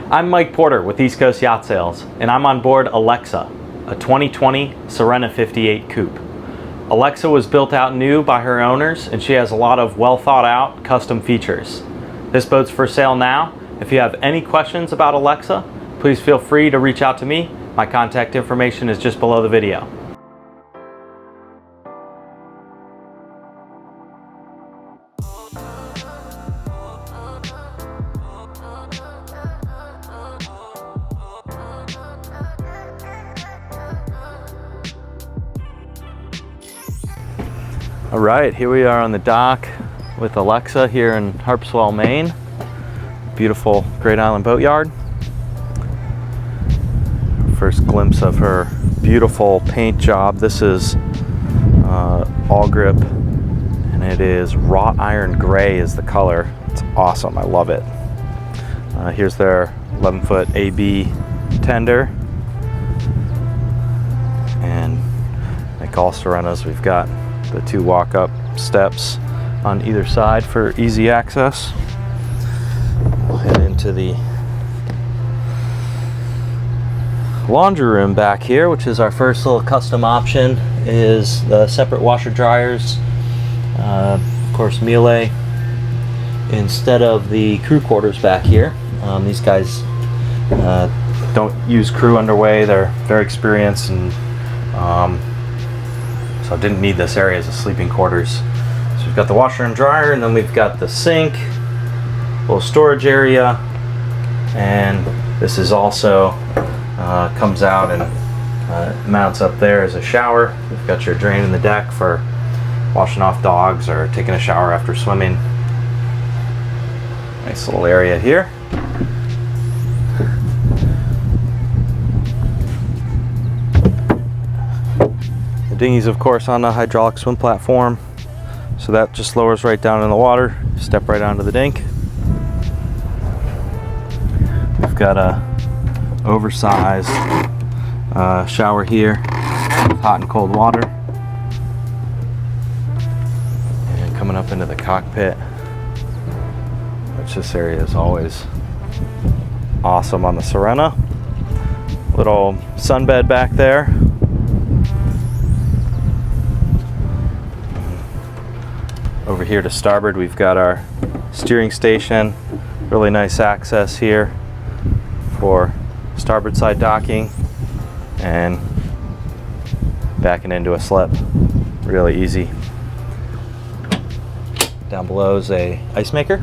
I'm Mike Porter with East Coast Yacht Sales, and I'm on board Alexa, a 2020 Sirena 58 Coupe. Alexa was built out new by her owners, and she has a lot of well thought out custom features. This boat's for sale now. If you have any questions about Alexa, please feel free to reach out to me. My contact information is just below the video. All right, here we are on the dock with Alexa here in Harpswell, Maine. Beautiful Great Island Boatyard. First glimpse of her beautiful paint job. This is all grip, and it is wrought iron gray is the color. It's awesome, I love it. Here's their 11-foot AB tender. And like all Sirenas, we've got the two walk-up steps on either side for easy access. We'll head into the laundry room back here, which is our first little custom option, is the separate washer dryers. Of course, Miele instead of the crew quarters back here. These guys don't use crew underway. They're very experienced, and so I didn't need this area as a sleeping quarters. So we've got the washer and dryer, and then we've got the sink, little storage area, and this is also comes out and mounts up there as a shower. You've got your drain in the deck for washing off dogs or taking a shower after swimming. Nice little area here. The dinghy's of course on a hydraulic swim platform, so that just lowers right down in the water. Step right onto the dink. We've got a oversized shower here with hot and cold water. And coming up into the cockpit, which this area is always awesome on the Sirena. Little sunbed back there. Over here to starboard, we've got our steering station. Really nice access here for starboard side docking and backing into a slip. Really easy. Down below is a ice maker.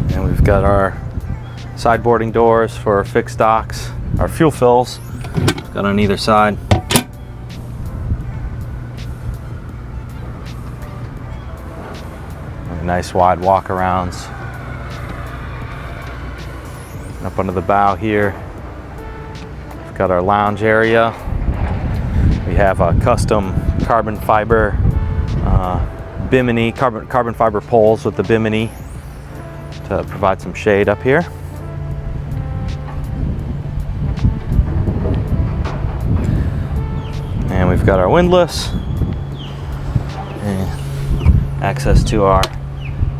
And we've got our sideboarding doors for fixed docks, our fuel fills got on either side. Nice wide walk-arounds. Up under the bow here, we've got our lounge area. We have a custom carbon fiber bimini, carbon fiber poles with the bimini to provide some shade up here. And we've got our windlass and access to our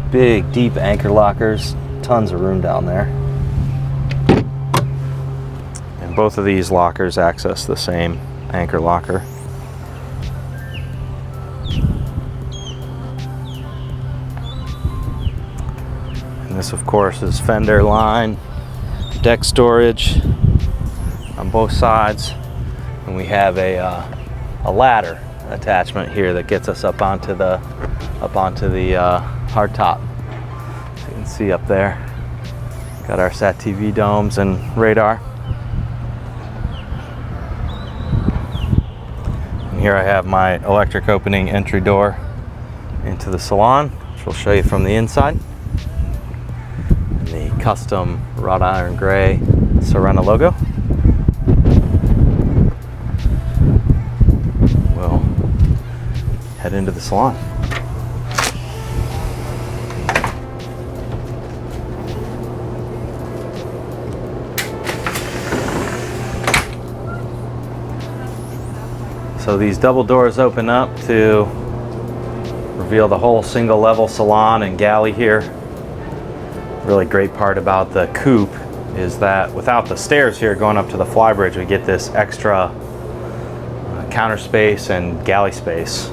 big deep anchor lockers. Tons of room down there. And both of these lockers access the same anchor locker. And this of course is fender line, deck storage on both sides. And we have a ladder attachment here that gets us up onto the hard top. So you can see up there, got our Sat TV domes and radar. And here I have my electric opening entry door into the salon, which we'll show you from the inside. And the custom wrought iron gray Sirena logo. Head into the salon. So So these double doors open up to reveal the whole single level salon and galley here. Really great part about the coupe is that without the stairs here going up to the flybridge, we get this extra counter space and galley space.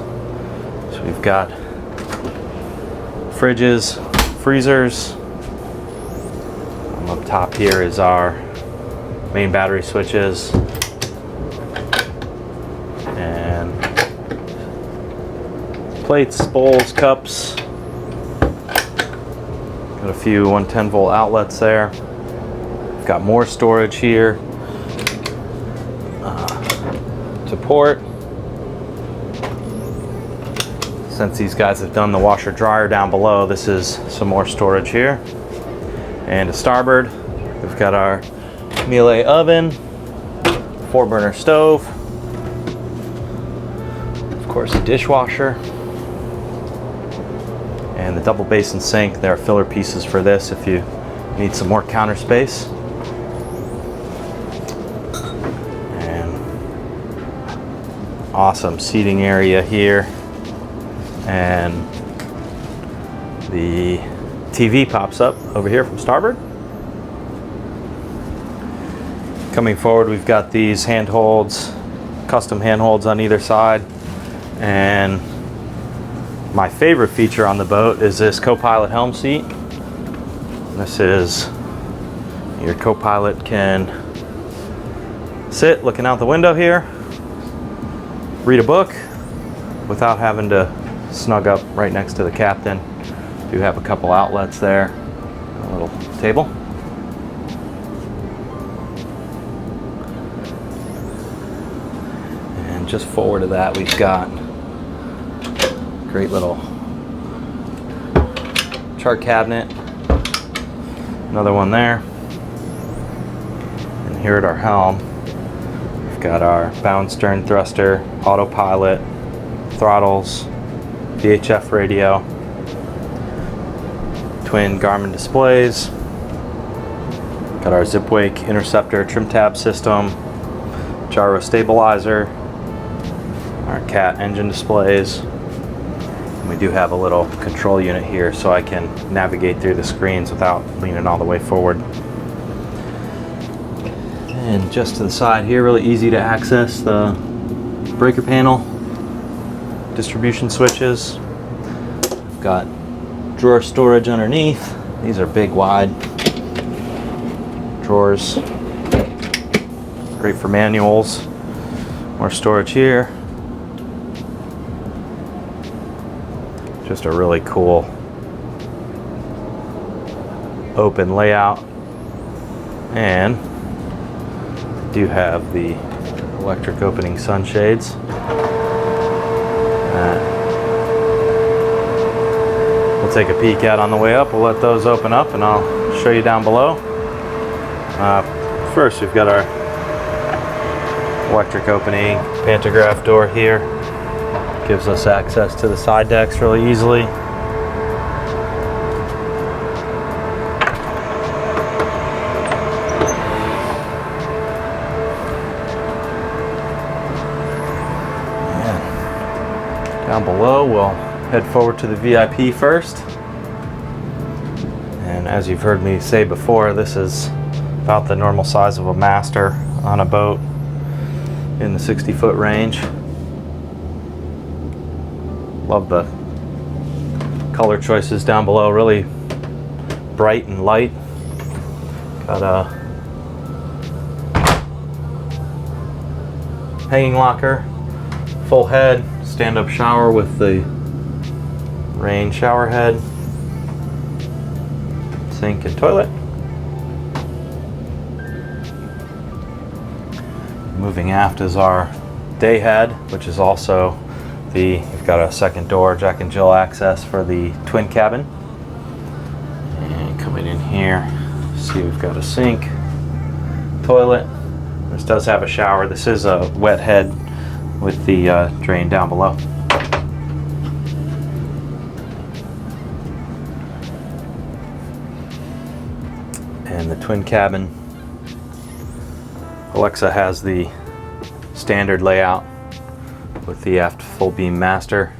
So we've got fridges, freezers. Up top here is our main battery switches and plates, bowls, cups. Got a few 110 volt outlets there. We've got more storage here to port. Since these guys have done the washer dryer down below, this is some more storage here. And to starboard, we've got our Miele oven, 4-burner stove, of course a dishwasher, and the double basin sink. There are filler pieces for this if you need some more counter space. And awesome seating area here. And the TV pops up over here from starboard. Coming forward, we've got these handholds, custom handholds on either side. And my favorite feature on the boat is this co-pilot helm seat. This is, your co-pilot can sit looking out the window here, read a book without having to snug up right next to the captain. Do have a couple outlets there, a little table. And just forward of that, we've got a great little chart cabinet. Another one there. And here at our helm, we've got our bound stern thruster, autopilot, throttles, VHF radio, twin Garmin displays, got our zip wake interceptor trim tab system, gyro stabilizer, our cat engine displays. And we do have a little control unit here so I can navigate through the screens without leaning all the way forward. And just to the side here, really easy to access the breaker panel, distribution switches. We've got drawer storage underneath. These are big, wide drawers. Great for manuals. More storage here. Just a really cool open layout. And do have the electric opening sunshades. We'll take a peek out on the way up. We'll let those open up and I'll show you down below. First, we've got our electric opening pantograph door here. Gives us access to the side decks really easily. And down below, we'll head forward to the VIP first. And as you've heard me say before, this is about the normal size of a master on a boat in the 60-foot range. Love the color choices down below, really bright and light. Got a hanging locker, full head, stand-up shower with the rain shower head, sink and toilet. Moving aft is our day head, which is also you've got a second door, Jack and Jill access for the twin cabin. And coming in here, see we've got a sink, toilet. This does have a shower. This is a wet head with the drain down below. And the twin cabin, Alexa has the standard layout with the aft full beam master.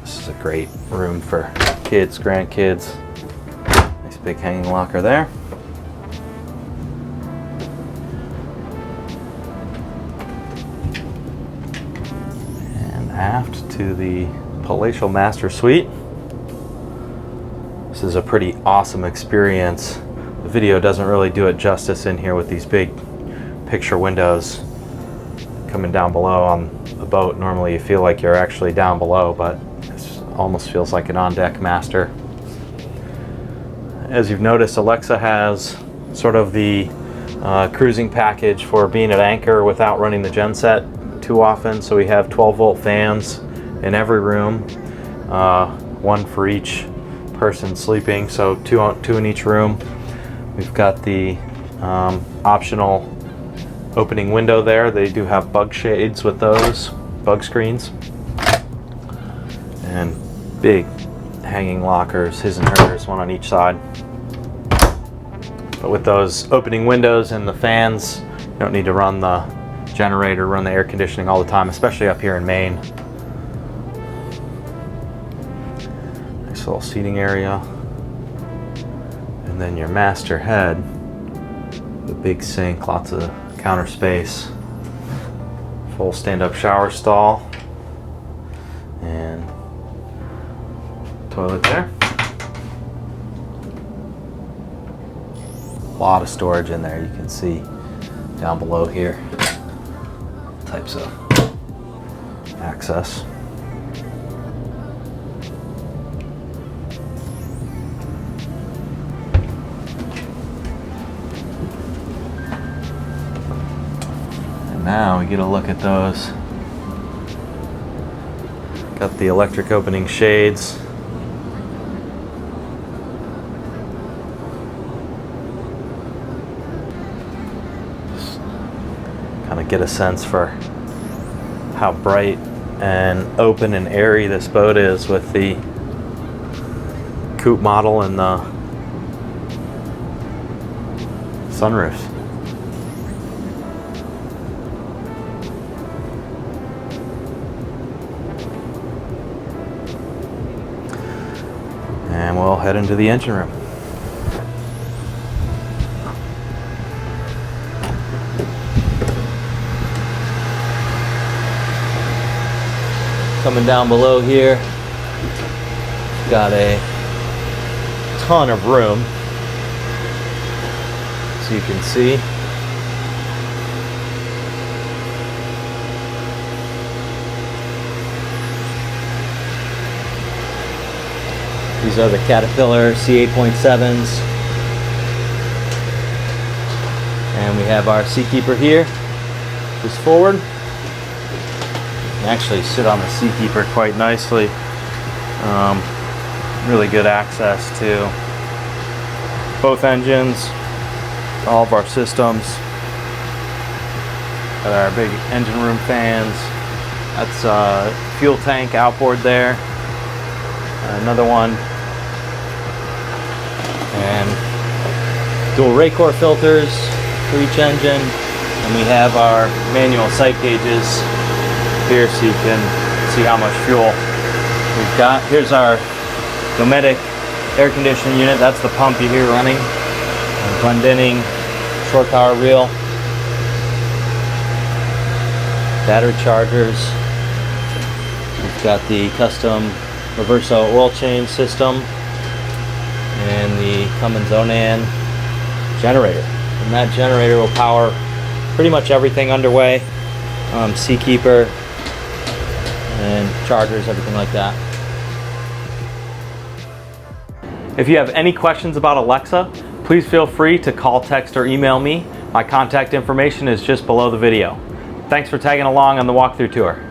This is a great room for kids, grandkids. Nice big hanging locker there. And aft to the Palatial Master Suite. This is a pretty awesome experience. The video doesn't really do it justice in here with these big picture windows coming down below on the boat. Normally you feel like you're actually down below, but this almost feels like an on-deck master. As you've noticed, Alexa has sort of the cruising package for being at anchor without running the genset too often. So we have 12-volt fans in every room, one for each person sleeping, so two in each room. We've got the optional opening window there. They do have bug shades with those, bug screens. And big hanging lockers, his and hers, one on each side. But with those opening windows and the fans, you don't need to run the generator, run the air conditioning all the time, especially up here in Maine. Nice little seating area. And then your master head, the big sink, lots of counter space, full stand-up shower stall, and toilet there. A lot of storage in there. You can see down below here types of access. Now we get a look at those. Got the electric opening shades. Just kind of get a sense for how bright and open and airy this boat is with the coupe model and the sunroofs. And we'll head into the engine room. Coming down below here, got a ton of room, so you can see. These are the Caterpillar C8.7s. And we have our Seakeeper here, just forward. You can actually sit on the Seakeeper quite nicely. Really good access to both engines, all of our systems. Got our big engine room fans. That's a fuel tank outboard there. Another one. And dual Raycor filters for each engine, and we have our manual sight gauges here so you can see how much fuel we've got. Here's our Dometic air conditioning unit. That's the pump you hear running. Glendenning shore power reel, battery chargers. We've got the custom Reverso oil change system and the Cummins Onan generator. And that generator will power pretty much everything underway. Seakeeper and chargers, everything like that. If you have any questions about Alexa, please feel free to call, text, or email me. My contact information is just below the video. Thanks for tagging along on the walkthrough tour.